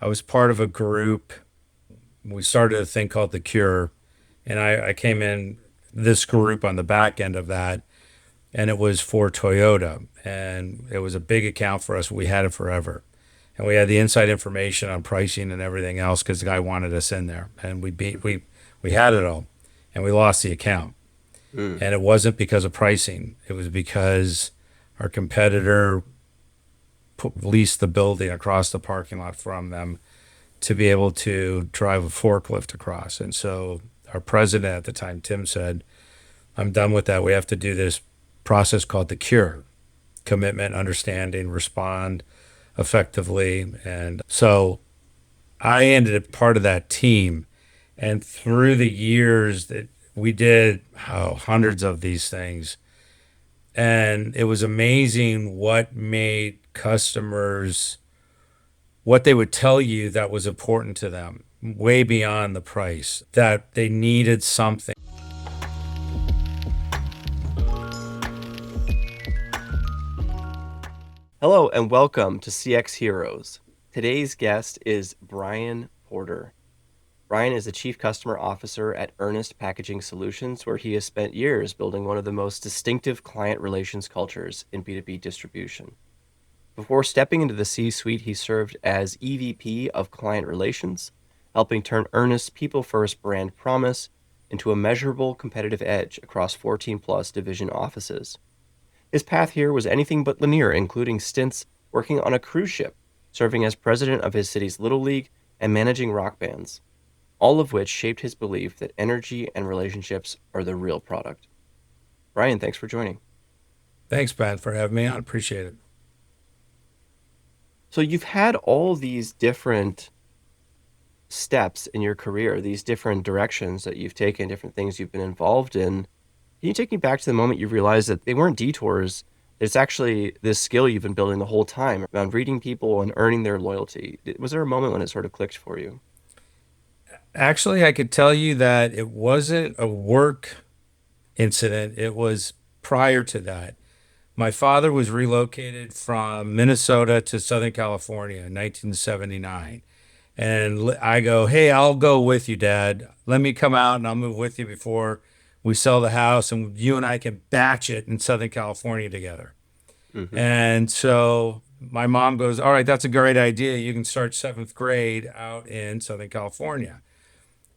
I was part of a group. We started a thing called The Cure, and I came in this group on the back end of that, and it was for Toyota, and it was a big account for us. We had it forever, and we had the inside information on pricing and everything else because the guy wanted us in there, and we had it all, and we lost the account, Mm. and it wasn't because of pricing. It was because our competitor leased the building across the parking lot from them to be able to drive a forklift across. And so our president at the time, Tim, said, I'm done with that. We have to do this process called the cure: commitment, understanding, respond effectively. And so I ended up part of that team. And through the years that we did hundreds of these things, and it was amazing what made customers what they would tell you that was important to them, way beyond the price, that they needed something. Hello and welcome to CX Heroes. Today's guest is Brian Porter. Brian is the Chief Customer Officer at Ernest Packaging Solutions, where he has spent years building one of the most distinctive client relations cultures in B2B distribution. Before stepping into the C-suite, he served as EVP of Client Relations, helping turn Ernest's people-first brand promise into a measurable competitive edge across 14-plus division offices. His path here was anything but linear, including stints working on a cruise ship, serving as president of his city's Little League, and managing rock bands, all of which shaped his belief that energy and relationships are the real product. Brian, thanks for joining. Thanks, Ben, for having me on. Appreciate it. So you've had all these different steps in your career, these different directions that you've taken, different things you've been involved in. Can you take me back to the moment you realized that they weren't detours? It's actually this skill you've been building the whole time around reading people and earning their loyalty. Was there a moment when it sort of clicked for you? Actually, I could tell you that it wasn't a work incident, it was prior to that. My father was relocated from Minnesota to Southern California in 1979. And I go, hey, I'll go with you, Dad. Let me come out and I'll move with you before we sell the house and you and I can batch it in Southern California together. Hmm. And so my mom goes, all right, that's a great idea. You can start seventh grade out in Southern California.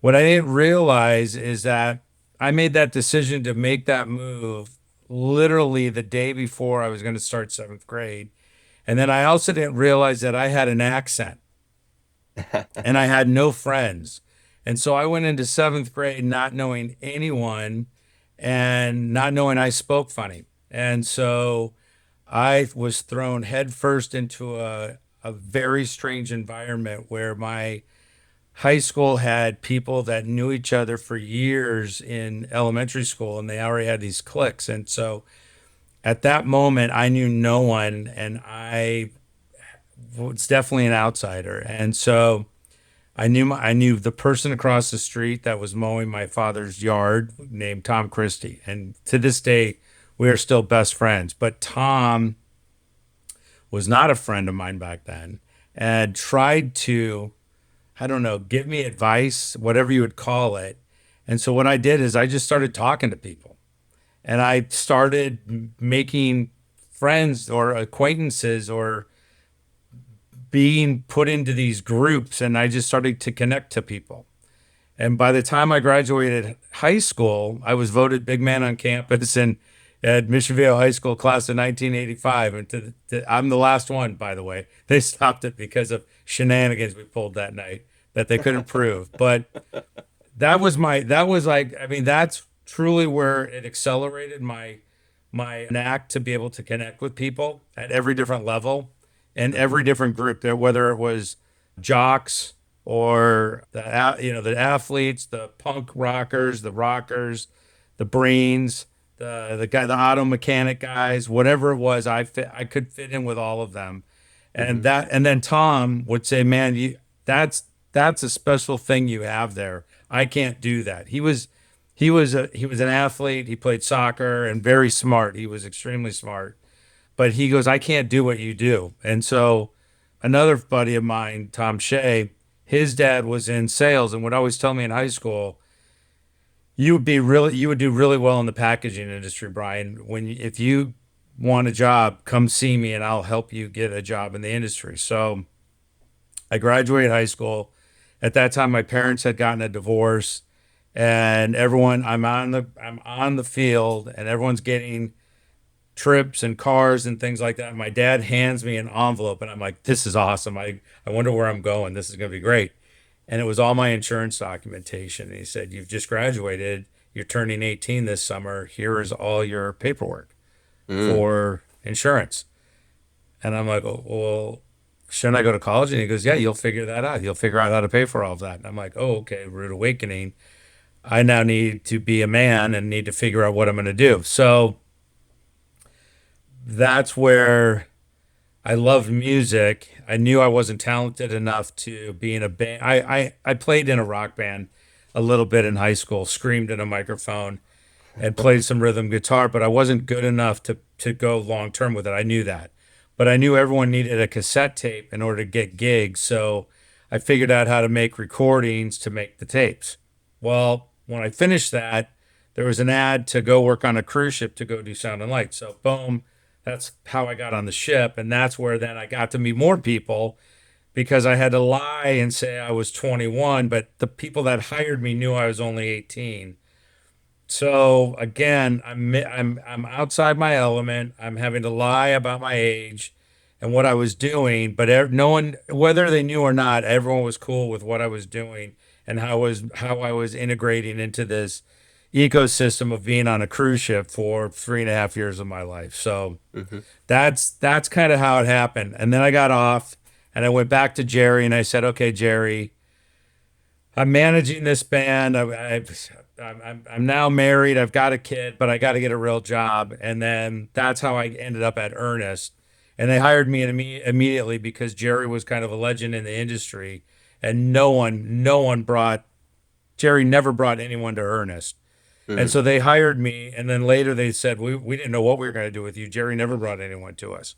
What I didn't realize is that I made that decision to make that move literally the day before I was going to start seventh grade. And then I also didn't realize that I had an accent and I had no friends. And so I went into seventh grade not knowing anyone and not knowing I spoke funny. And so I was thrown headfirst into a very strange environment where my high school had people that knew each other for years in elementary school and they already had these cliques. And so at that moment, I knew no one and I was definitely an outsider. And so I knew the person across the street that was mowing my father's yard named Tom Christie. And to this day, we are still best friends. But Tom was not a friend of mine back then and tried to, I don't know, give me advice, whatever you would call it. And so what I did is I just started talking to people and I started making friends or acquaintances or being put into these groups and I just started to connect to people. And by the time I graduated high school, I was voted big man on campus and at Mission Viejo High School class of 1985. And I'm the last one, by the way. They stopped it because of shenanigans we pulled that night that they couldn't prove. But that was like, I mean, that's truly where it accelerated my knack to be able to connect with people at every different level and Hmm. every different group there, whether it was jocks or the athletes, the punk rockers, the brains, the auto mechanic guys, whatever it was, I could fit in with all of them. Hmm. And then Tom would say, "Man, that's that's a special thing you have there. I can't do that." He was an athlete. He played soccer and very smart. He was extremely smart. But he goes, "I can't do what you do." And so another buddy of mine, Tom Shea, his dad was in sales and would always tell me in high school, you would do really well in the packaging industry, Brian. If you want a job, come see me and I'll help you get a job in the industry. So I graduated high school. At that time, my parents had gotten a divorce, and I'm on the field, and everyone's getting trips and cars and things like that. My dad hands me an envelope, and I'm like, "This is awesome. I wonder where I'm going. This is going to be great." And it was all my insurance documentation. And he said, "You've just graduated. You're turning 18 this summer. Here is all your paperwork Mm, for insurance." And I'm like, "Oh, well, shouldn't I go to college?" And he goes, "Yeah, you'll figure that out. You'll figure out how to pay for all of that." And I'm like, "Oh, okay, rude awakening. I now need to be a man and need to figure out what I'm going to do." So that's where I loved music. I knew I wasn't talented enough to be in a band. I played in a rock band a little bit in high school, screamed in a microphone and played some rhythm guitar, but I wasn't good enough to go long term with it. I knew that. But I knew everyone needed a cassette tape in order to get gigs. So I figured out how to make recordings to make the tapes. Well, when I finished that, there was an ad to go work on a cruise ship to go do sound and light. So boom, that's how I got on the ship. And that's where then I got to meet more people because I had to lie and say I was 21, but the people that hired me knew I was only 18. So again, I'm outside my element. I'm having to lie about my age and what I was doing, but no one, whether they knew or not, everyone was cool with what I was doing and how I was integrating into this ecosystem of being on a cruise ship for 3.5 years of my life. So hmm that's kind of how it happened. And then I got off and I went back to Jerry and I said, "Okay, Jerry, I'm managing this band. I'm now married. I've got a kid, but I got to get a real job." And then that's how I ended up at Ernest. And they hired me immediately because Jerry was kind of a legend in the industry, and no one brought Jerry never brought anyone to Ernest. And mm, so they hired me, and then later they said we didn't know what we were going to do with you. Jerry never brought anyone to us.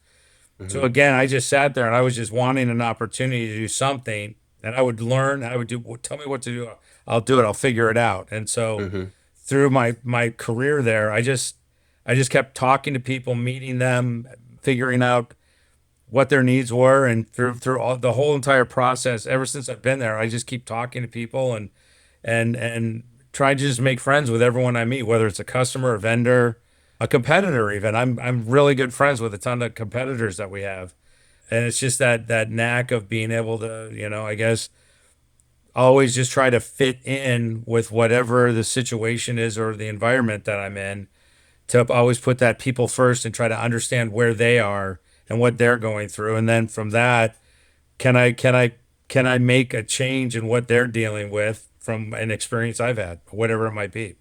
So hmm again, I just sat there and I was just wanting an opportunity to do something, and I would learn. I would do. Tell me what to do. I'll do it. I'll figure it out. And so hmm through my career there, I just kept talking to people, meeting them, figuring out what their needs were, and through the whole entire process. Ever since I've been there, I just keep talking to people and try to just make friends with everyone I meet, whether it's a customer, a vendor, a competitor even. I'm really good friends with a ton of competitors that we have. And it's just that knack of being able to, I guess always just try to fit in with whatever the situation is or the environment that I'm in, to always put that people first and try to understand where they are and what they're going through. And then from that, can I can I can I make a change in what they're dealing with from an experience I've had, whatever it might be.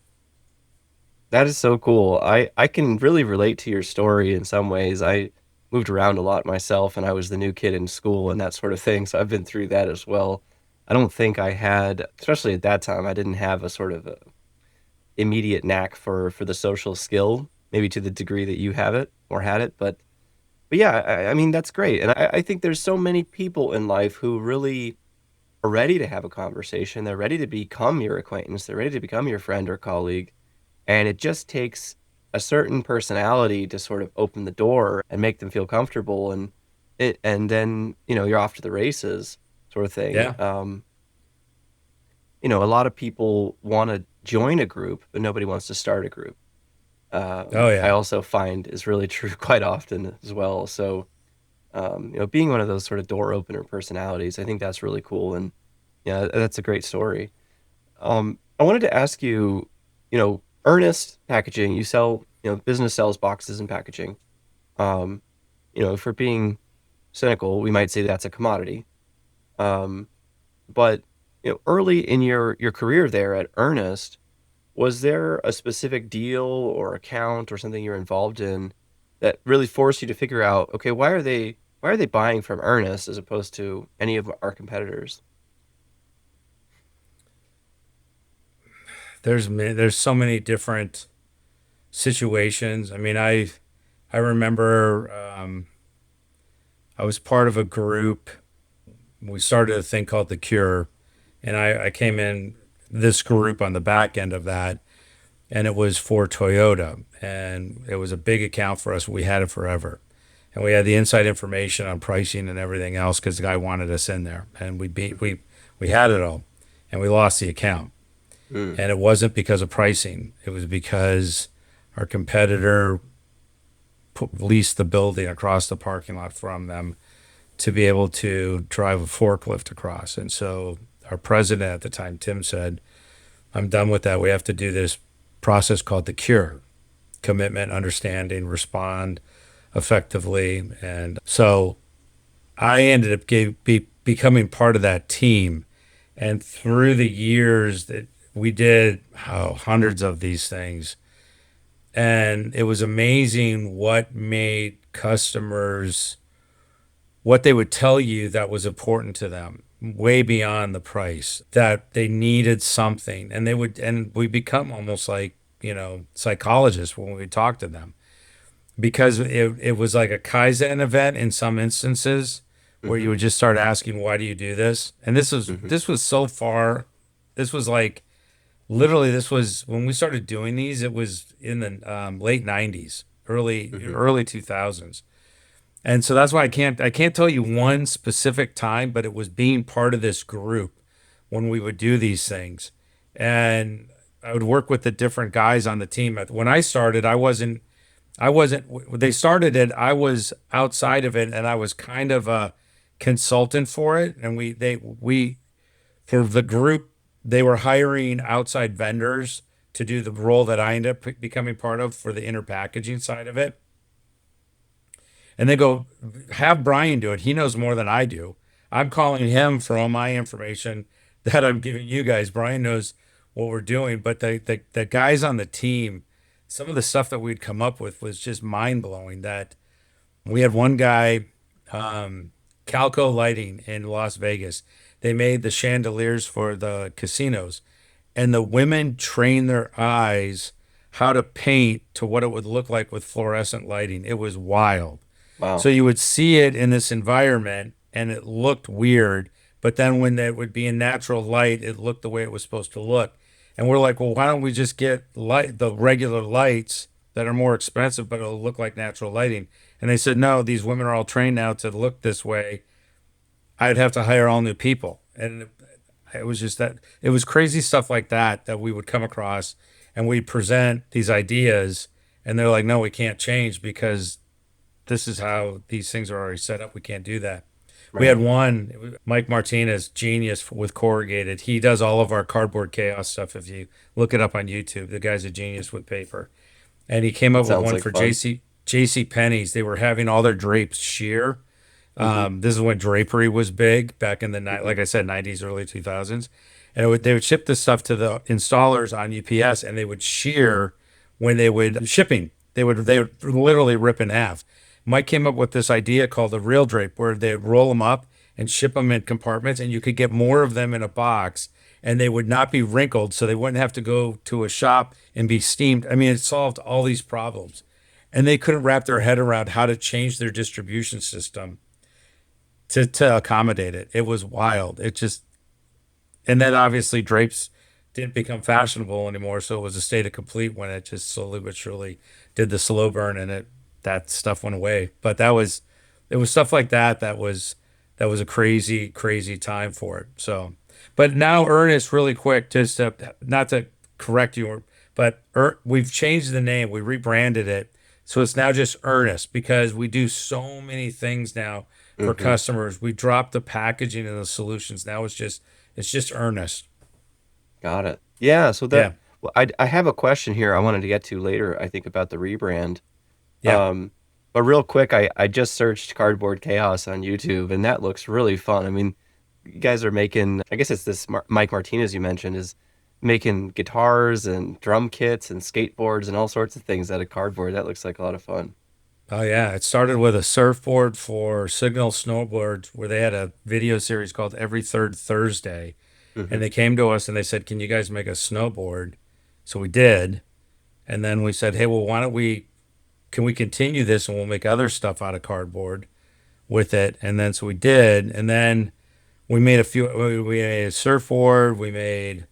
That is so cool. I can really relate to your story in some ways. I moved around a lot myself, and I was the new kid in school and that sort of thing, so I've been through that as well. I don't think I had, especially at that time, I didn't have a sort of a immediate knack for the social skill, maybe to the degree that you have it or had it, but yeah, I mean, that's great, and I think there's so many people in life who really are ready to have a conversation. They're ready to become your acquaintance. They're ready to become your friend or colleague. And it just takes a certain personality to sort of open the door and make them feel comfortable. And then, you're off to the races sort of thing. Yeah. A lot of people want to join a group, but nobody wants to start a group. Oh I yeah. also find is really true quite often as well. So, being one of those sort of door opener personalities, I think that's really cool. And yeah, that's a great story. I wanted to ask you, Ernest Packaging, you sell, business sells boxes and packaging. Um, if we're being cynical, we might say that's a commodity. Um, but early in your career there at Ernest, was there a specific deal or account or something you're involved in that really forced you to figure out, okay, why are they buying from Ernest as opposed to any of our competitors? There's so many different situations. I mean, I remember I was part of a group. We started a thing called The Cure, and I came in this group on the back end of that, and it was for Toyota, and it was a big account for us. We had it forever, and we had the inside information on pricing and everything else because the guy wanted us in there, and we had it all, and we lost the account, Mm. and it wasn't because of pricing. It was because our competitor leased the building across the parking lot from them to be able to drive a forklift across. And so our president at the time, Tim, said, I'm done with that. We have to do this process called the cure: commitment, understanding, respond effectively. And so I ended up becoming part of that team. And through the years that we did hundreds of these things, and it was amazing what made customers, what they would tell you that was important to them way beyond the price, that they needed something. And they would, and we become almost like, psychologists when we talk to them, because it was like a Kaizen event in some instances where you Hmm. would just start asking, why do you do this? And this was, Hmm. this was so far, this was like, literally, this was when we started doing these, it was in the late 90s, Hmm. early 2000s. And so that's why I can't tell you one specific time, but it was being part of this group when we would do these things. And I would work with the different guys on the team. When I started, I wasn't, they started it, I was outside of it, and I was kind of a consultant for it. And for the group, they were hiring outside vendors to do the role that I ended up becoming part of for the inner packaging side of it. And they go, have Brian do it. He knows more than I do. I'm calling him for all my information that I'm giving you guys. Brian knows what we're doing. But the guys on the team, some of the stuff that we'd come up with was just mind blowing. That we had one guy, um, Calco Lighting in Las Vegas. They made the chandeliers for the casinos, and the women trained their eyes how to paint to what it would look like with fluorescent lighting. It was wild. So Wow. you would see it in this environment and it looked weird, but then when it would be in natural light, it looked the way it was supposed to look. And we're like, well, why don't we just get the regular lights that are more expensive, but it'll look like natural lighting? And they said, no, these women are all trained now to look this way. I'd have to hire all new people. And it was just that it was crazy stuff like that that we would come across, and we'd present these ideas, and they're like, no, we can't change because this is how these things are already set up. We can't do that. We had Right. one, Mike Martinez, genius with corrugated. He does all of our cardboard chaos stuff. If you look it up on YouTube, the guy's a genius with paper. And he came That up with sounds one like for fun. JC Penney's. They were having all their drapes sheer. Hmm. This is when drapery was big back in the night, Hmm. like I said, 90s, early 2000s. And they would ship this stuff to the installers on UPS, and they would shear when they would shipping. They would literally rip in half. Mike came up with this idea called a real drape, where they'd roll them up and ship them in compartments, and you could get more of them in a box, and they would not be wrinkled, so they wouldn't have to go to a shop and be steamed. I mean, it solved all these problems, and they couldn't wrap their head around how to change their distribution system to accommodate it. It was wild. It just, and then obviously drapes didn't become fashionable anymore, so it was a state of complete when it just slowly but surely did the slow burn, and that stuff went away. But it was stuff like that was a crazy time for it. So, but now Ernest, really quick, just not to correct you, but we've changed the name. We rebranded it, so it's now just Ernest because we do so many things now for Hmm. customers. We dropped the packaging and the solutions. Now it's just Ernest. Got it. Yeah. So that, Yeah. well, I have a question here I wanted to get to later, I think, about the rebrand. Yeah. Um, but real quick, I just searched Cardboard Chaos on YouTube, and that looks really fun. I mean, you guys are making, I guess it's this Mike Martinez you mentioned is making guitars and drum kits and skateboards and all sorts of things out of cardboard. That looks like a lot of fun. Oh yeah. It started with a surfboard for Signal Snowboards where they had a video series called Every Third Thursday. Hmm. And they came to us and they said, can you guys make a snowboard? So we did. And then we said, hey, well, can we continue this and we'll make other stuff out of cardboard? with it. And then so we did, and then we made a few. We made a surfboard. We made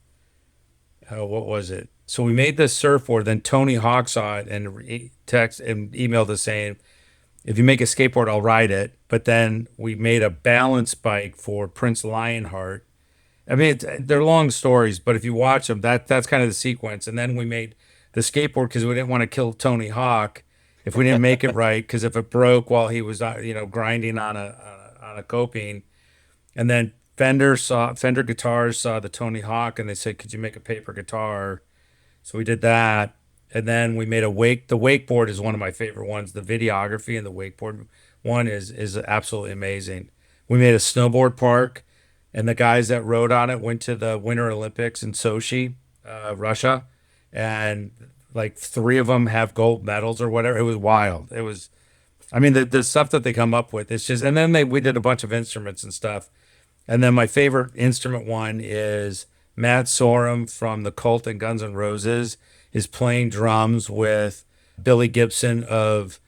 what was it? So we made this surfboard. Then Tony Hawk saw it and text and emailed us saying, "If you make a skateboard, I'll ride it." But then we made a balance bike for Prince Lionheart. I mean, they're long stories, but if you watch them, that's kind of the sequence. And then we made the skateboard because we didn't want to kill Tony Hawk if we didn't make it right. Because if it broke while he was, grinding on a coping, and then Fender Guitars saw the Tony Hawk, and they said, "Could you make a paper guitar?" So we did that. And then we made a wake. The wakeboard is one of my favorite ones. The videography and the wakeboard one is absolutely amazing. We made a snowboard park, and the guys that rode on it went to the Winter Olympics in Sochi, Russia, and like three of them have gold medals or whatever. It was wild. It was, I mean, the stuff that they come up with. It's just, and then we did a bunch of instruments and stuff. And then my favorite instrument one is Matt Sorum from the Cult and Guns N' Roses is playing drums with Billy Gibson of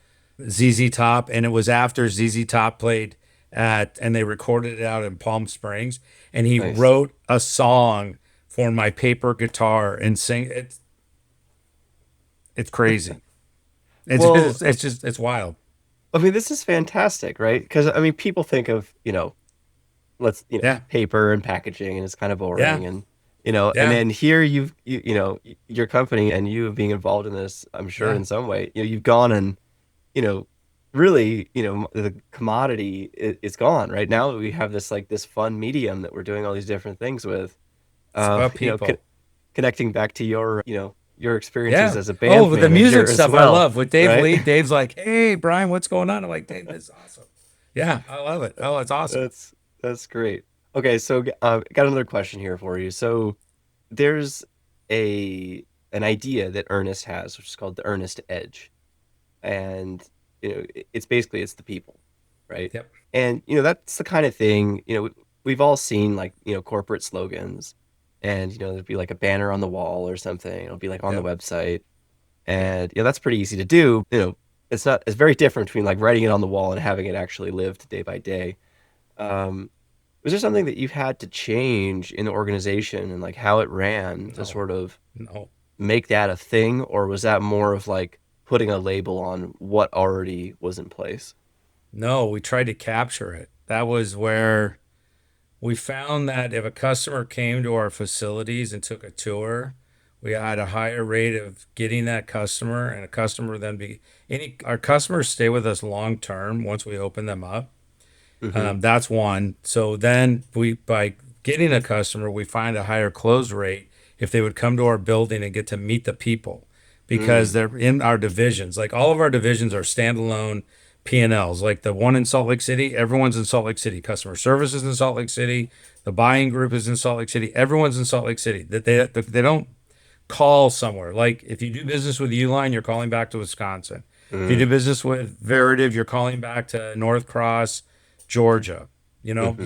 ZZ Top, and it was after ZZ Top played and they recorded it out in Palm Springs, and he Nice. wrote a song for my paper guitar and sing. It's crazy. It's Well, just it's wild. I mean, this is fantastic, right? Because I mean, people think of, Yeah, paper and packaging, and it's kind of yeah, boring, and and yeah, then here your company and you being involved in this, I'm sure yeah. in some way, you've gone and you know, really, the commodity is gone right now. We have this fun medium that we're doing all these different things with. It's about You know, people. connecting back to your experiences Yeah. as a band Oh, the music manager as stuff I well, love with Dave right? Lee. Dave's like, "Hey, Brian, what's going on?" I'm like, "Dave, this is awesome." Yeah, I love it. Oh, it's awesome. That's great. Okay, so got another question here for you. So there's a an idea that Ernest has, which is called the Ernest Edge, and it's basically it's the people, right? Yep. And that's the kind of thing, we've all seen, like, corporate slogans, and there'd be like a banner on the wall or something. It'll be like on the Yep. website, Yep. and that's pretty easy to do. It's very different between like writing it on the wall and having it actually lived day by day. Um, was there something that you've had to change in the organization and like how it ran to No. sort of No. make that a thing, or was that more of like putting a label on what already was in place? No, we tried to capture it. That was where we found that if a customer came to our facilities and took a tour, we had a higher rate of getting that customer, and a customer then be any our customers stay with us long term once we open them up. Mm-hmm. That's one. So then by getting a customer, we find a higher close rate if they would come to our building and get to meet the people because Mm, they're in our divisions. Like all of our divisions are standalone P&Ls. Like the one in Salt Lake City, everyone's in Salt Lake City. Customer service is in Salt Lake City. The buying group is in Salt Lake City. Everyone's in Salt Lake City. That they don't call somewhere. Like if you do business with Uline, you're calling back to Wisconsin. If you mm, do business with Veritiv, you're calling back to North Cross, Georgia. mm-hmm, mm-hmm,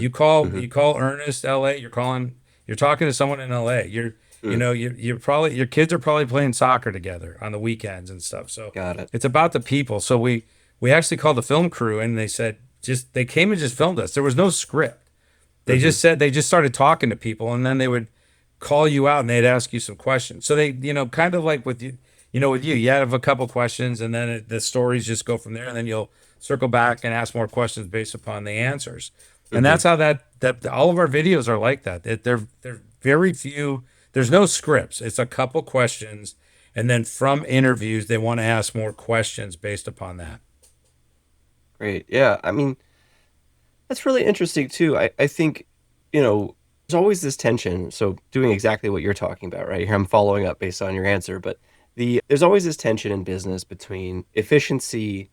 You call Ernest, LA, you're talking to someone in LA. mm. You're probably your kids are probably playing soccer together on the weekends and stuff. So Got it. it's about the people. So we actually called the film crew and they said they came and just filmed us. There was no script. Mm-hmm, They just started talking to people, and then they would call you out and they'd ask you some questions. So they, kind of like with you, you have a couple questions, and then the stories just go from there, and then you'll circle back and ask more questions based upon the answers. And mm-hmm. that's how that all of our videos are like that. They're very few. There's no scripts. It's a couple questions, and then from interviews they want to ask more questions based upon that. Great. Yeah. I mean, that's really interesting too. I think, there's always this tension. So doing exactly what you're talking about, right? Here I'm following up based on your answer, but there's always this tension in business between efficiency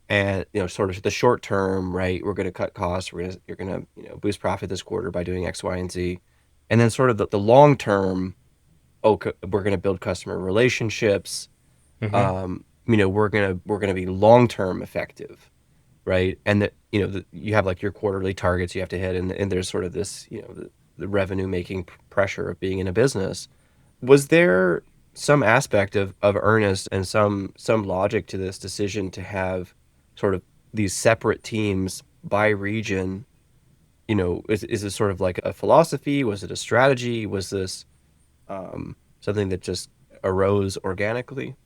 and, sort of the short term, right? We're going to cut costs. You're going to, boost profit this quarter by doing X, Y, and Z. And then sort of the long term, we're going to build customer relationships. Hmm. We're going to be long term effective, right? And that you have like your quarterly targets you have to hit, and there's sort of this the revenue making pressure of being in a business. Was there some aspect of Ernest and some logic to this decision to have sort of these separate teams by region, is it sort of like a philosophy? Was it a strategy? Was this something that just arose organically?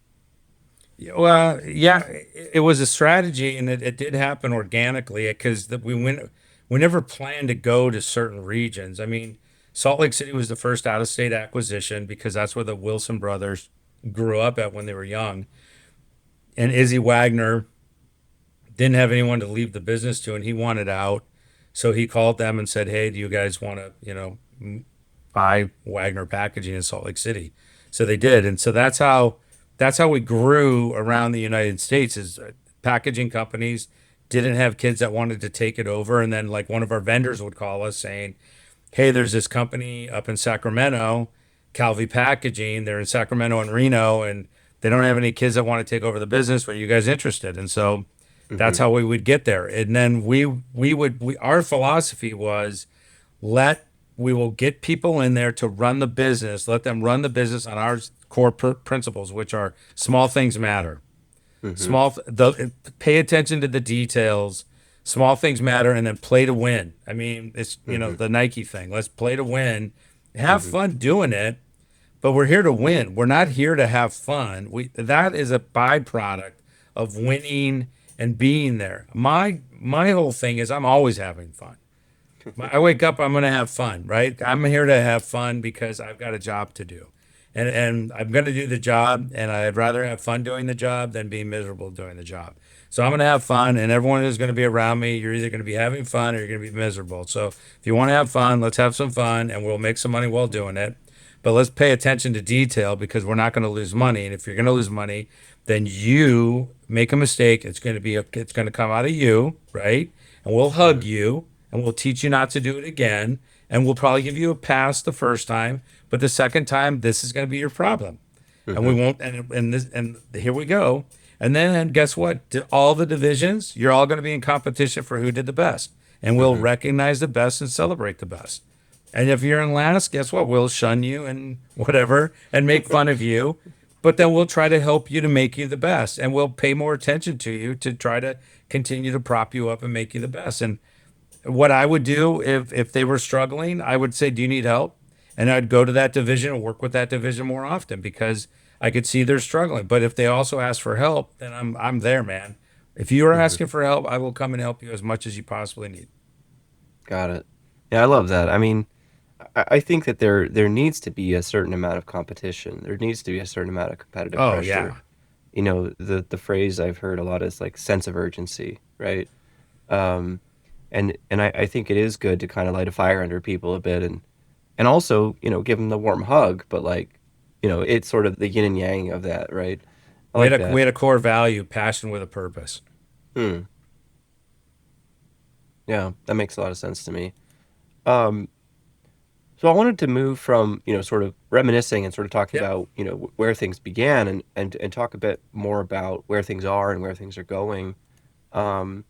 Well, yeah, it was a strategy, and it did happen organically because we never planned to go to certain regions. I mean, Salt Lake City was the first out of state acquisition because that's where the Wilson brothers grew up at when they were young, and Izzy Wagner didn't have anyone to leave the business to, and he wanted out, so he called them and said, "Hey, do you guys want to, buy Wagner Packaging in Salt Lake City?" So they did, and so that's how we grew around the United States. Is packaging companies didn't have kids that wanted to take it over, and then like one of our vendors would call us saying, "Hey, there's this company up in Sacramento, Calvi Packaging. They're in Sacramento and Reno, and they don't have any kids that want to take over the business. But are you guys interested?" And so that's Hmm. how we would get there. And then our philosophy was let we will get people in there to run the business, let them run the business on our core principles, which are small things matter. Hmm. Pay attention to the details. Small things matter, and then play to win. I mean, it's Hmm. the Nike thing. Let's play to win. Have Hmm. fun doing it, but we're here to win. We're not here to have fun. We That is a byproduct of winning and being there. My whole thing is I'm always having fun. I wake up, I'm going to have fun, right? I'm here to have fun because I've got a job to do. And I'm going to do the job, and I'd rather have fun doing the job than be miserable doing the job. So I'm going to have fun, and everyone is going to be around me. You're either going to be having fun or you're going to be miserable. So if you want to have fun, let's have some fun, and we'll make some money while doing it. But let's pay attention to detail because we're not going to lose money. And if you're going to lose money, then you make a mistake. It's going to come out of you, right? And we'll hug you and we'll teach you not to do it again. And we'll probably give you a pass the first time, but the second time, this is going to be your problem. And we Hmm. won't. And here we go. And then guess what? All the divisions, you're all going to be in competition for who did the best, and we'll Hmm. recognize the best and celebrate the best. And if you're in last, guess what? We'll shun you and whatever and make fun of you. But then we'll try to help you to make you the best. And we'll pay more attention to you to try to continue to prop you up and make you the best. And what I would do if they were struggling, I would say, "Do you need help?" And I'd go to that division and work with that division more often because I could see they're struggling. But if they also ask for help, then I'm there, man. If you are Hmm. asking for help, I will come and help you as much as you possibly need. Got it. Yeah, I love that. I mean, I think that there needs to be a certain amount of competition. There needs to be a certain amount of competitive Oh pressure. yeah. The phrase I've heard a lot is like sense of urgency, right? Um, and I think it is good to kind of light a fire under people a bit and also, give them the warm hug, but like, it's sort of the yin and yang of that, right? I We had like a we that. had a core value, passion with a purpose. Hmm. Yeah, that makes a lot of sense to me. Um, so I wanted to move from, sort of reminiscing and sort of talking Yep. about, where things began and talk a bit more about where things are and where things are going. Um,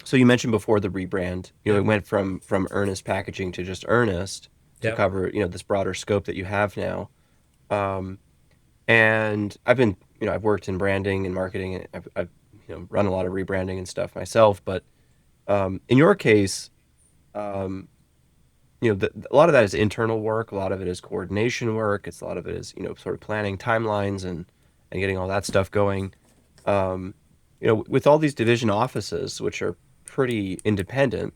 so you mentioned before the rebrand, it Yep. went from Ernest Packaging to just Ernest to Yep. cover, this broader scope that you have now. Um, and I've worked in branding and marketing, and I've run a lot of rebranding and stuff myself. But in your case, um, a lot of that is internal work. A lot of it is coordination work. A lot of it is sort of planning timelines and getting all that stuff going. Um, with all these division offices, which are pretty independent,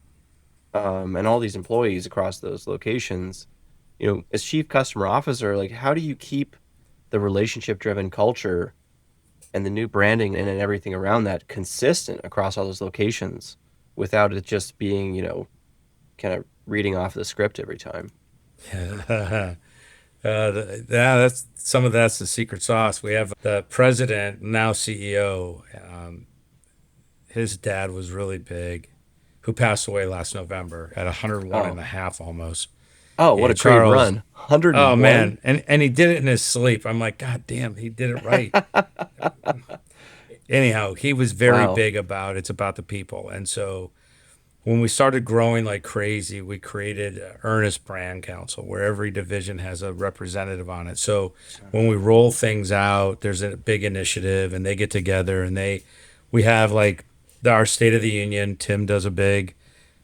and all these employees across those locations, as chief customer officer, like how do you keep the relationship driven culture and the new branding and everything around that consistent across all those locations without it just being, kind of reading off the script every time? Yeah, that's some of that's the secret sauce. We have the president, now CEO. His dad was really big, who passed away last November at 101 and Oh, a half almost. oh, what Yeah, a great Charles. run. Oh 101. man, and he did it in his sleep. I'm like, God damn, he did it right. Anyhow, he was very Wow. big about it's about the people, and so when we started growing like crazy, we created Ernest Brand Council, where every division has a representative on it. So when we roll things out, there's a big initiative, and they get together, and we have like our State of the Union. Tim does a big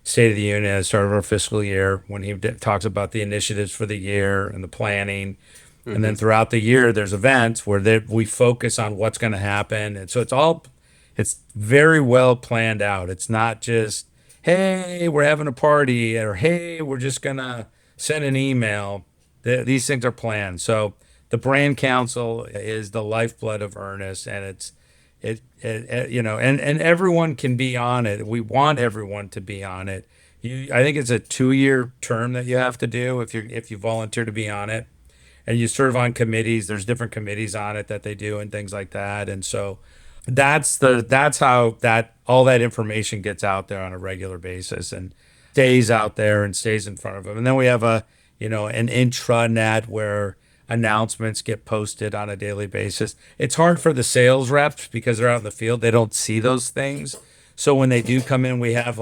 State of the Union at the start of our fiscal year when he talks about the initiatives for the year and the planning. And then Hmm. throughout the year, there's events where we focus on what's going to happen. And so it's very well planned out. It's not just, hey, we're having a party or hey, we're just going to send an email. These things are planned. So the brand council is the lifeblood of Ernest, and and everyone can be on it. We want everyone to be on it. I think it's a 2-year term that you have to do if you volunteer to be on it, and you serve on committees. There's different committees on it that they do and things like that. And so that's how that all that information gets out there on a regular basis and stays out there and stays in front of them. And then we have an intranet where announcements get posted on a daily basis. It's hard for the sales reps because they're out in the field. They don't see those things. So when they do come in, we have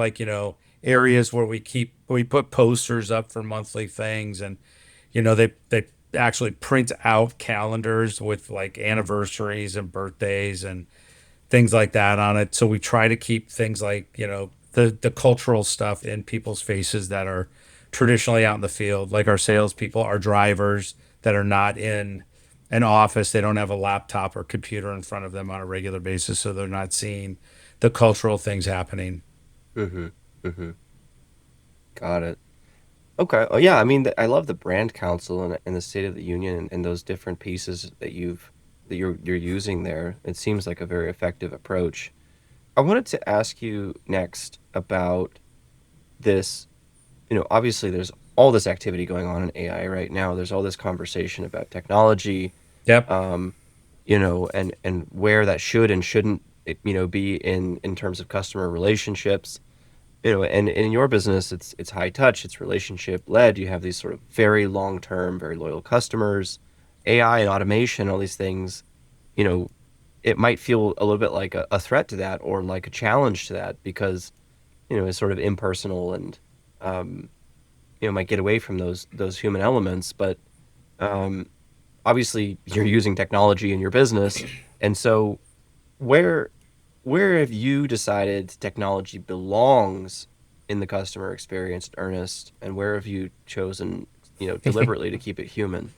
areas where we put posters up for monthly things, and they actually print out calendars with like anniversaries and birthdays and things like that on it. So we try to keep things like, the cultural stuff in people's faces that are traditionally out in the field, like our salespeople, our drivers that are not in an office. They don't have a laptop or computer in front of them on a regular basis, so they're not seeing the cultural things happening. Hmm. Hmm. Got it. Okay. Oh, yeah. I mean, I love the brand council and the State of the Union and those different pieces that you're using there. It seems like a very effective approach. I wanted to ask you next about this. Obviously, there's all this activity going on in AI right now. There's all this conversation about technology, Yep. um, and where that should and shouldn't, be in terms of customer relationships. And in your business, it's high touch, it's relationship led. You have these sort of very long term, very loyal customers. AI and automation, all these things, you know, it might feel a little bit like a threat to that or like a challenge to that because it's sort of impersonal and um, might get away from those human elements. But um, obviously, you're using technology in your business, and so where where have you decided technology belongs in the customer experience, Ernest, and where have you chosen, deliberately to keep it human?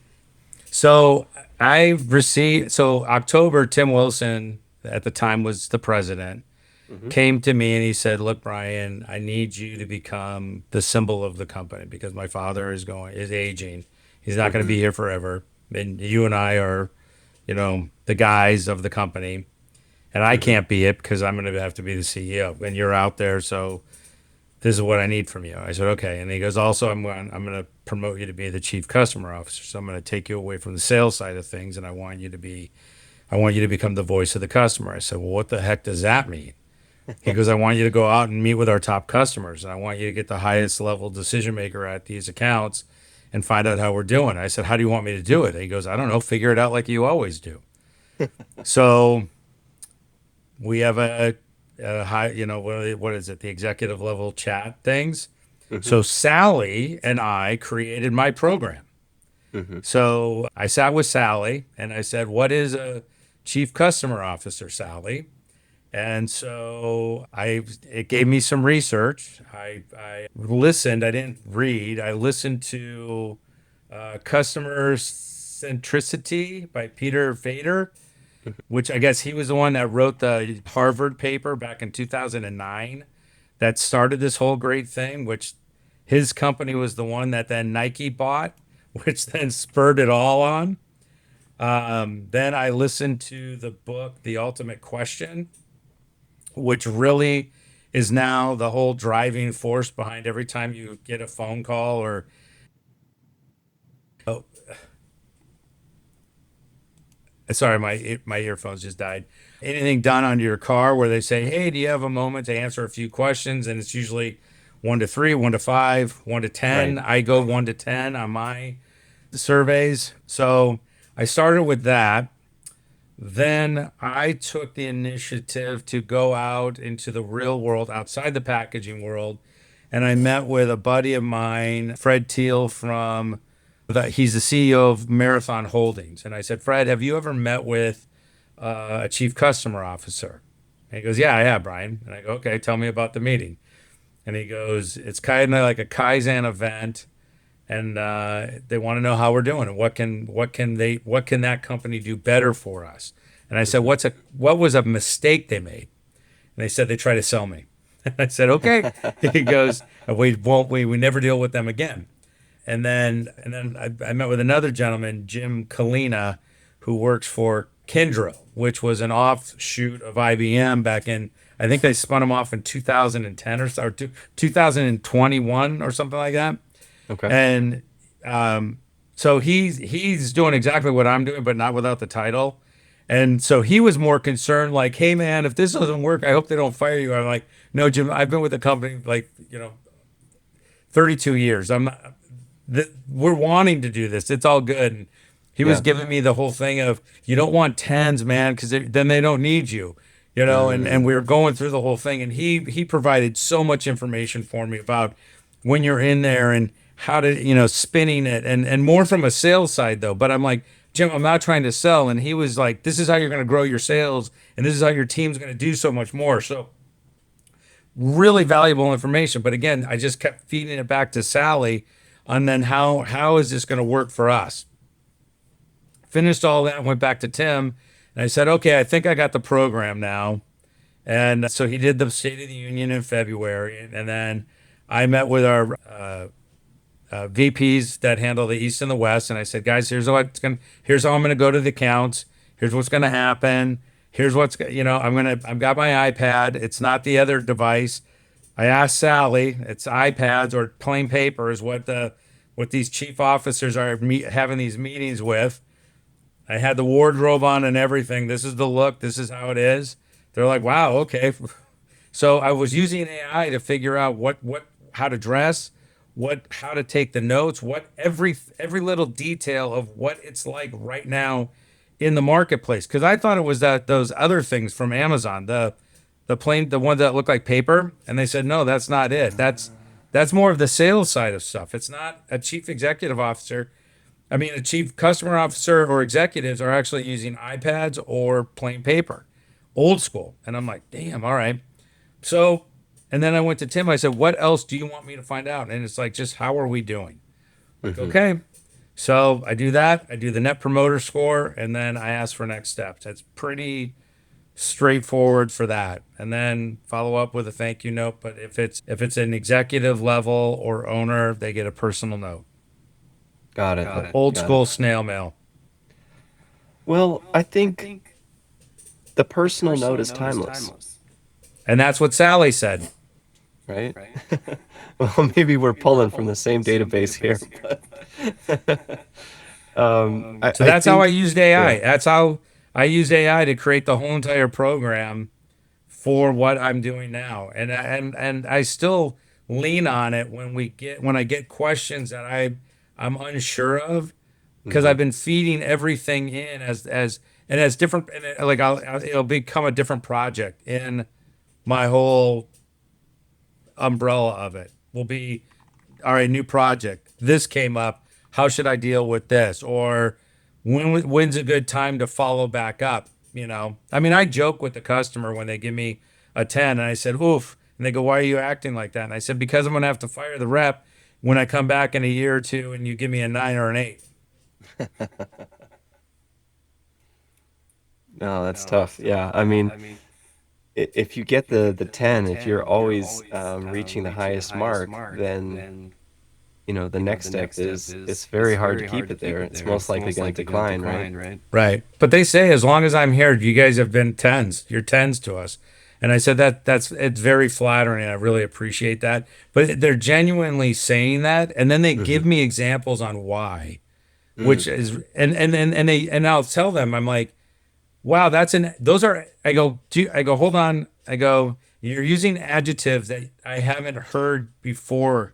So October, Tim Wilson at the time was the president, Hmm. came to me and he said, "Look, Brian, I need you to become the symbol of the company because my father is aging. He's not going to Hmm. be here forever. And you and I are, the guys of the company. And I Hmm. can't be it because I'm going to have to be the CEO. And you're out there, so this is what I need from you." I said, "Okay." And he goes, "Also, I'm going to promote you to be the chief customer officer. So I'm going to take you away from the sales side of things, and I want you to become the voice of the customer." I said, "Well, what the heck does that mean?" He goes, "I want you to go out and meet with our top customers, and I want you to get the highest level decision maker at these accounts and find out how we're doing." I said, "How do you want me to do it?" He goes, "I don't know. Figure it out like you always do." So we have a high, what is it? The executive level chat things. Hmm. So Sally and I created my program. Hmm. So I sat with Sally and I said, "What is a chief customer officer, Sally?" And so it gave me some research. I listened. I didn't read. I listened to Customer Centricity by Peter Fader, which I guess he was the one that wrote the Harvard paper back in 2009 that started this whole great thing, which his company was the one that then Nike bought, which then spurred it all on. Then I listened to the book, The Ultimate Question, which really is now the whole driving force behind every time you get a phone call or, oh, sorry, my earphones just died. Anything done on your car where they say, "Hey, do you have a moment to answer a few questions?" And it's usually 1 to 3, 1 to 5, 1 to 10. Right. I go 1 to 10 on my surveys. So I started with that. Then I took the initiative to go out into the real world, outside the packaging world, and I met with a buddy of mine, Fred Teal he's the CEO of Marathon Holdings. And I said, "Fred, have you ever met with a chief customer officer?" And he goes, yeah, yeah, Brian. And I go, okay, tell me about the meeting. And he goes, it's kind of like a Kaizen event, and they want to know how we're doing and what can that company do better for us. And I said, Mhm. what was a mistake they made? And they said they tried to sell me. And I said, okay. He goes, we never deal with them again. And then I met with another gentleman, Jim Kalina, who works for Kyndryl, which was an offshoot of IBM back in, I think they spun them off in 2010 or 2021 or something like that. Okay. And um, so he's doing exactly what I'm doing, but not without the title. And so he was more concerned, like, hey man, if this doesn't work, I hope they don't fire you. I'm like, no, Jim, I've been with the company like, 32 years. We're wanting to do this. It's all good. And he was Yeah. giving me the whole thing of you don't want tens, man, because then they don't need you, and Mm. we were going through the whole thing, and he provided so much information for me about when you're in there and how to spinning it and more from a sales side though. But I'm like, Jim, I'm not trying to sell, and he was like, this is how you're going to grow your sales, and this is how your team's going to do so much more. So really valuable information. But again, I just kept feeding it back to Sally on then how is this going to work for us? Finished all that, went back to Tim, and I said, okay, I think I got the program now. And so he did the State of the Union in February, and then I met with our VPs that handle the East and the West, and I said, guys, here's how I'm gonna go to the accounts. Here's what's gonna happen. Here's I've got my iPad. It's not the other device. I asked Sally. It's iPads or plain paper is what these chief officers are having these meetings with. I had the wardrobe on and everything. This is the look. This is how it is. They're like, wow, okay. So I was using AI to figure out how to dress, how to take the notes, what every little detail of what it's like right now in the marketplace. Because I thought it was that those other things from Amazon, the ones that look like paper, and they said no, that's not it. That's more of the sales side of stuff. It's not a chief executive officer. I mean, a chief customer officer or executives are actually using iPads or plain paper, old school. And I'm like, damn, all right. So, and then I went to Tim. I said, what else do you want me to find out? And it's like, just how are we doing? Like, Hmm. okay. So I do that. I do the net promoter score, and then I ask for next steps. That's pretty straightforward for that. And then follow up with a thank you note. But if it's an executive level or owner, they get a personal note. Got it. So old Got it. school snail mail. Well, I think the personal note is timeless, And that's what Sally said. right? Well, maybe we're pulling from the same database here, but So I that's how I think, used yeah. AI. That's how I used AI to create the whole entire program for what I'm doing now. And I still lean on it when I get questions that I'm unsure of because Hmm. I've been feeding everything in as different and like it'll become a different project in my whole umbrella of it. Will be all right, new project. This came up. How should I deal with this? Or when's a good time to follow back up? I mean, I joke with the customer when they give me a 10 and I said, oof. And they go, why are you acting like that? And I said, because I'm going to have to fire the rep when I come back in a year or two and you give me a 9 or an 8. No, that's tough. Yeah. I mean, if you get the 10, if you're always reaching the highest mark, then the next step is it's very hard to keep it there. It's most likely going to decline, right? Right. But they say as long as I'm here, you guys have been tens. You're tens to us. And I said it's very flattering. I really appreciate that. But they're genuinely saying that, and then they Hmm. give me examples on why, Mm. which is and I'll tell them I'm like, wow, those are I go hold on. I go, you're using adjectives that I haven't heard before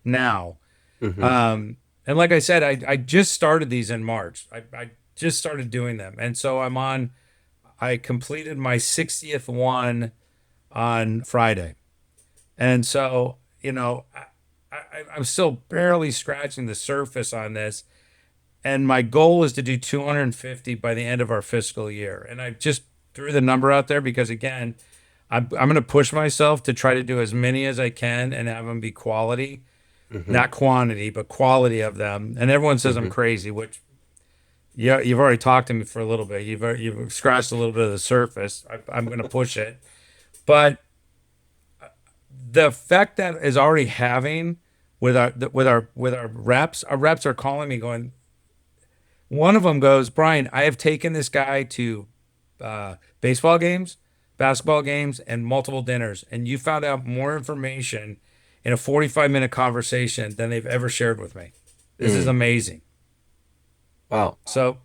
now. Hmm. And like I said, I just started these in March. I just started doing them. And so I completed my 60th one on Friday. And so, I'm still barely scratching the surface on this. And my goal is to do 250 by the end of our fiscal year. And I just threw the number out there because again, I'm going to push myself to try to do as many as I can and have them be quality, Hmm. not quantity, but quality of them. And everyone says I'm Hmm. crazy, which yeah, you've already talked to me for a little bit. You've scratched a little bit of the surface. I'm going to push it, but the effect that is already having with our reps, our reps are calling me going. One of them goes, Brian, I have taken this guy to baseball games, basketball games, and multiple dinners, and you found out more information in a 45-minute conversation than they've ever shared with me. This is Mm. amazing. Wow. So,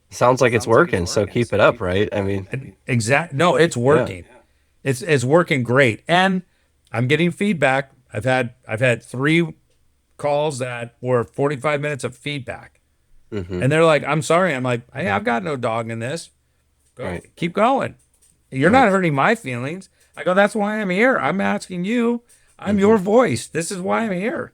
Sounds like it's working, so keep it up, right? I mean, no, it's yeah. working. It's working great, and I'm getting feedback. I've had three calls that were 45 minutes of feedback, Hmm. and they're like, "I'm sorry." I'm like, "Hey, I've got no dog in this. Go, Right. keep going. You're not Right. hurting my feelings." I go, "That's why I'm here. I'm asking you. I'm Hmm. your voice. This is why I'm here.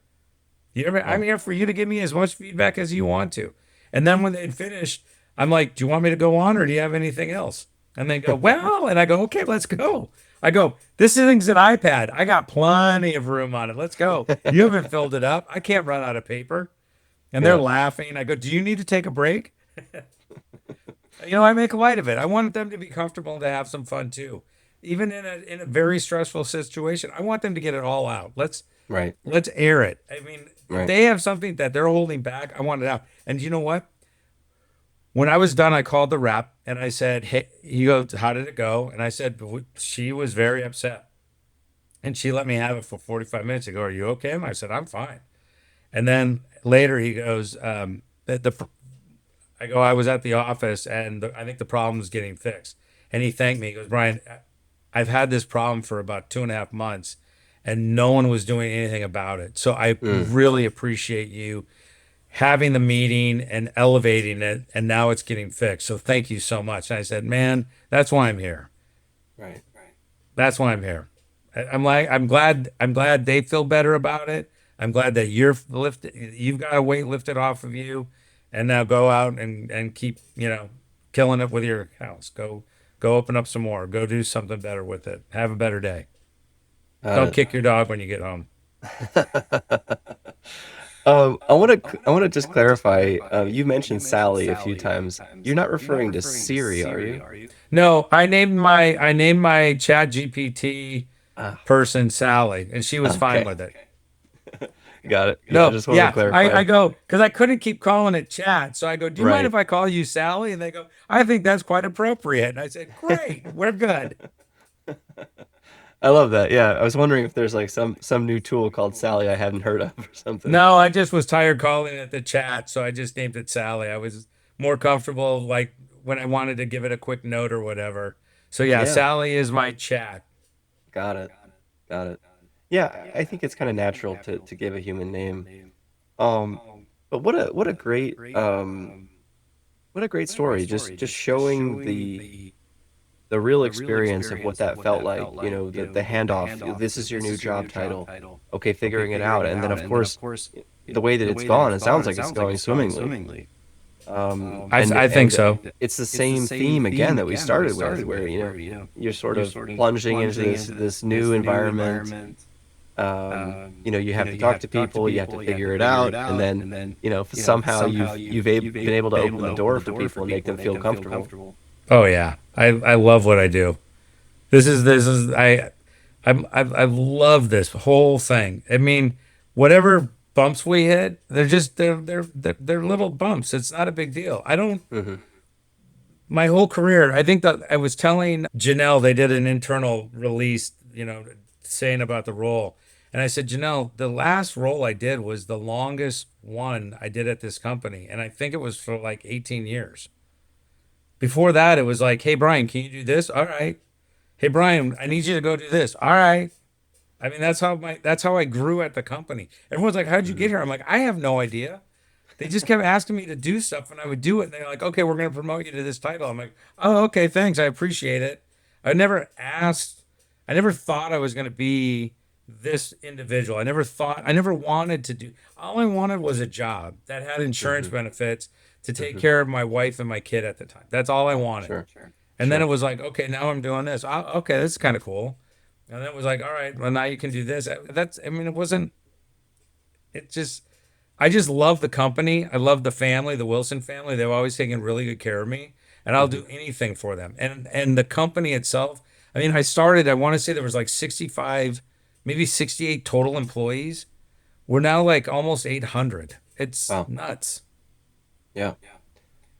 I'm Wow. here for you to give me as much feedback as you want to." And then when they'd finished, I'm like, "Do you want me to go on or do you have anything else?" And they go, "Well," and I go, "Okay, let's go." I go, "This thing's an iPad. I got plenty of room on it. Let's go. You haven't filled it up. I can't run out of paper." And they're Yeah. laughing. I go, "Do you need to take a break?" I make light of it. I want them to be comfortable and to have some fun too. Even in a very stressful situation, I want them to get it all out. Right. Let's air it. I mean, if Right. they have something that they're holding back, I want it out. And you know what? When I was done, I called the rep and I said, "Hey," he goes, "How did it go?" And I said, She was very upset, and she let me have it for 45 minutes." I go, "Are you okay?" And I said, "I'm fine." And then later he goes, I go, "I was at the office and I think the problem is getting fixed." And he thanked me. He goes, "Brian, I've had this problem for about 2.5 months and no one was doing anything about it. So I Mm. really appreciate you having the meeting and elevating it. And now it's getting fixed. So thank you so much." And I said, "Man, that's why I'm here. Right. That's why I'm here." I'm glad they feel better about it. I'm glad that you've got a weight lifted off of you, and now go out and keep killing it with your house. Go open up some more. Go do something better with it. Have a better day. Don't Got kick your dog when you get home. it. I want to just clarify. You mentioned Sally a few times. You're not referring to Siri, are you? No, I named my Chat GPT Ah, person Sally, and she was fine okay. with it. Got it. Yeah, I No, just wanted to yeah, I clarify. go because I couldn't keep calling it chat. So I go, "Do you mind Right. if I call you Sally?" And they go, "I think that's quite appropriate." And I said, "Great, we're good." I love that. Yeah, I was wondering if there's like some new tool called Sally I hadn't heard of or something. No, I just was tired calling it the chat, so I just named it Sally. I was more comfortable like when I wanted to give it a quick note or whatever. So yeah, Yeah, Sally is my chat. got it. Got it. Yeah, I think it's kind of natural to give a human name. Um, but what a great story. Just showing the real experience of what that felt like. You know, the handoff. This is your new job title. Okay, figuring it out, and then of course the way that it's gone, it sounds like it's going swimmingly. I think And so. it's the same theme again that we started with, where you're sort of plunging into this new environment. You have to talk to people, you have to figure it out, and then somehow been able to open the door for people and make them feel comfortable. Oh yeah, I love what I do. This is I love this whole thing. I mean, whatever bumps we hit, they're little bumps. It's not a big deal. I don't. Hmm. My whole career, I think that I was telling Janelle they did an internal release, saying about the role, and I said, "Janelle, the last role I did was the longest one I did at this company, and I think it was for like 18 years. Before that, it was like, 'Hey Brian, can you do this?' All right. 'Hey Brian, I need you to go do this.' All right." I mean, that's how I grew at the company. Everyone's like, "How'd you get Hmm. here?" I'm like, "I have no idea. They just kept asking me to do stuff and I would do it. And they're like, "Okay, we're going to promote you to this title." I'm like, "Oh, okay, thanks. I appreciate it." I never asked, I never thought I was going to be this individual. I never wanted to do, all I wanted was a job that had insurance Hmm. benefits to take Hmm. care of my wife and my kid at the time. That's all I wanted. Sure. And then it Sure. was like, okay, now I'm doing this. Okay, this is kind of cool. And then it was like, all right, well, now you can do this. I mean, it wasn't, it just, I just love the company. I love the family, the Wilson family. They've always taken really good care of me, and I'll Hmm. do anything for them. And the company itself, I mean, I started, I want to say there was like 65, maybe 68 total employees. We're now like almost 800. It's Wow. nuts. Yeah.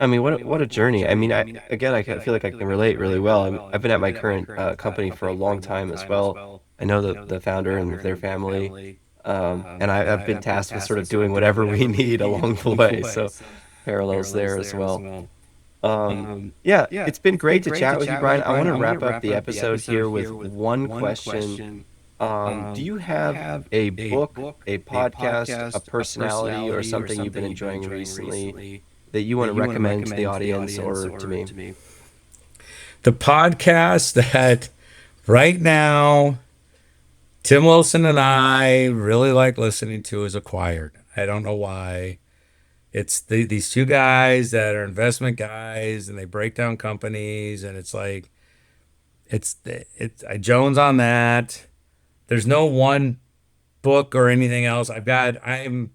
I mean, what a journey. I mean, feel like I can relate really well. I've been at my current company for a long time as well. I know the founder and their family, and I've been tasked with sort of doing whatever we need along the way. So parallels there as well. Yeah, it's been great to chat with you, Brian. I want to wrap up the episode here with one question. Do you have a book, a podcast, a personality, or something you've been enjoying recently that you want to recommend to the audience or to me? The podcast that right now Tim Wilson and I really like listening to is Acquired. I don't know why. It's these two guys that are investment guys and they break down companies and it's like I Jones on that. There's no one book or anything else. I am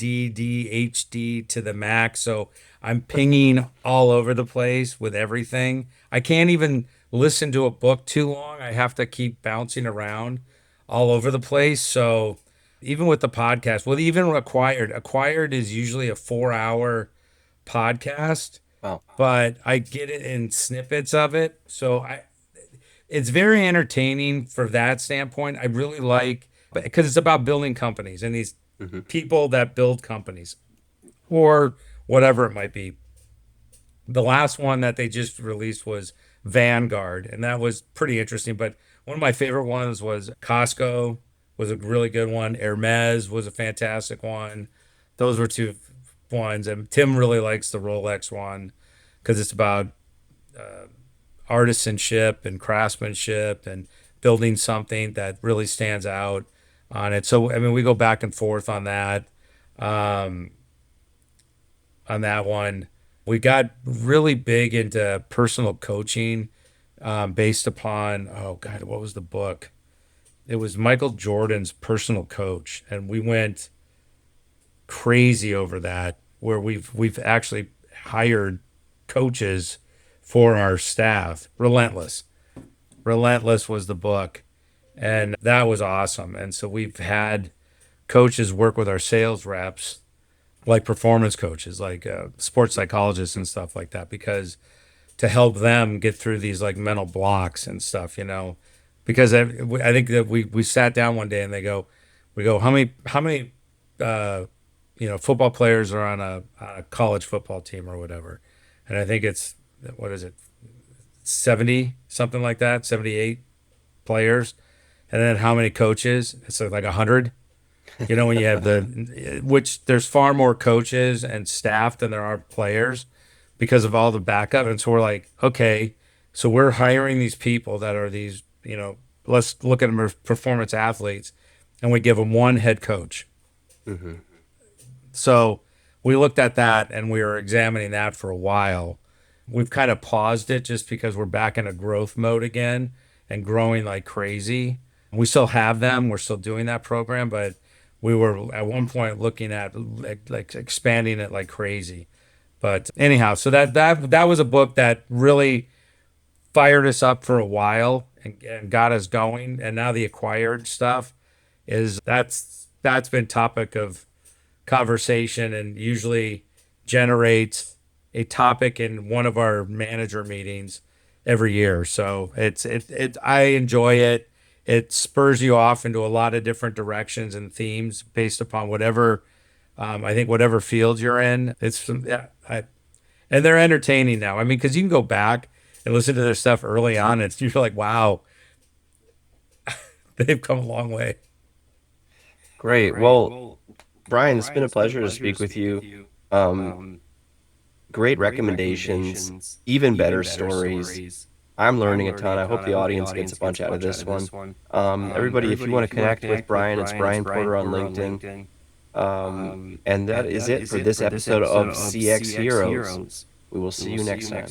ADDDHD to the max, so I'm pinging all over the place with everything. I can't even listen to a book too long. I have to keep bouncing around all over the place. So even with the podcast, well, even Acquired is usually a 4 hour podcast, Wow. but I get it in snippets of it. So it's very entertaining for that standpoint. I really like because it's about building companies and these Hmm. people that build companies or whatever it might be. The last one that they just released was Vanguard, and that was pretty interesting. But one of my favorite ones was Costco was a really good one. Hermes was a fantastic one. Those were two ones, and Tim really likes the Rolex one because it's about artisanship and craftsmanship and building something that really stands out on it. So I mean, we go back and forth um, on that one. We got really big into personal coaching based upon oh god, what was the book? It was Michael Jordan's personal coach, and we went crazy over that. Where we've actually hired coaches for our staff. Relentless was the book, and that was awesome. And so we've had coaches work with our sales reps, like performance coaches, like sports psychologists and stuff like that, because to help them get through these like mental blocks and stuff, you know. Because I think that we sat down one day and we go, how many uh, football players are on a college football team or whatever, and I think it's what is it 70 something like that 78 players, and then how many coaches? It's like 100. You know, when you have which there's far more coaches and staff than there are players because of all the backup. And so we're like, okay, so we're hiring these people that are these, let's look at them as performance athletes, and we give them one head coach. Hmm. So we looked at that and we were examining that for a while. We've kind of paused it just because we're back in a growth mode again and growing like crazy. We still have them. We're still doing that program, but we were at one point looking at like expanding it like crazy. But anyhow, so that was a book that really fired us up for a while and got us going. And now the Acquired stuff is that's been topic of conversation and usually generates a topic in one of our manager meetings every year. So I enjoy it. It spurs you off into a lot of different directions and themes based upon whatever I think whatever field you're in. Yeah, and they're entertaining now. I mean, because you can go back and listen to their stuff early on, and you're like, wow, they've come a long way. Great. Well, Brian, it's been a pleasure to speak with you. Um, Great recommendations, even better stories. I'm learning a ton. I hope the audience gets a bunch out of this one. Everybody, if you want to connect with Brian, it's Brian Porter on LinkedIn. And that is it for this episode of CX Heroes. We will see you next time.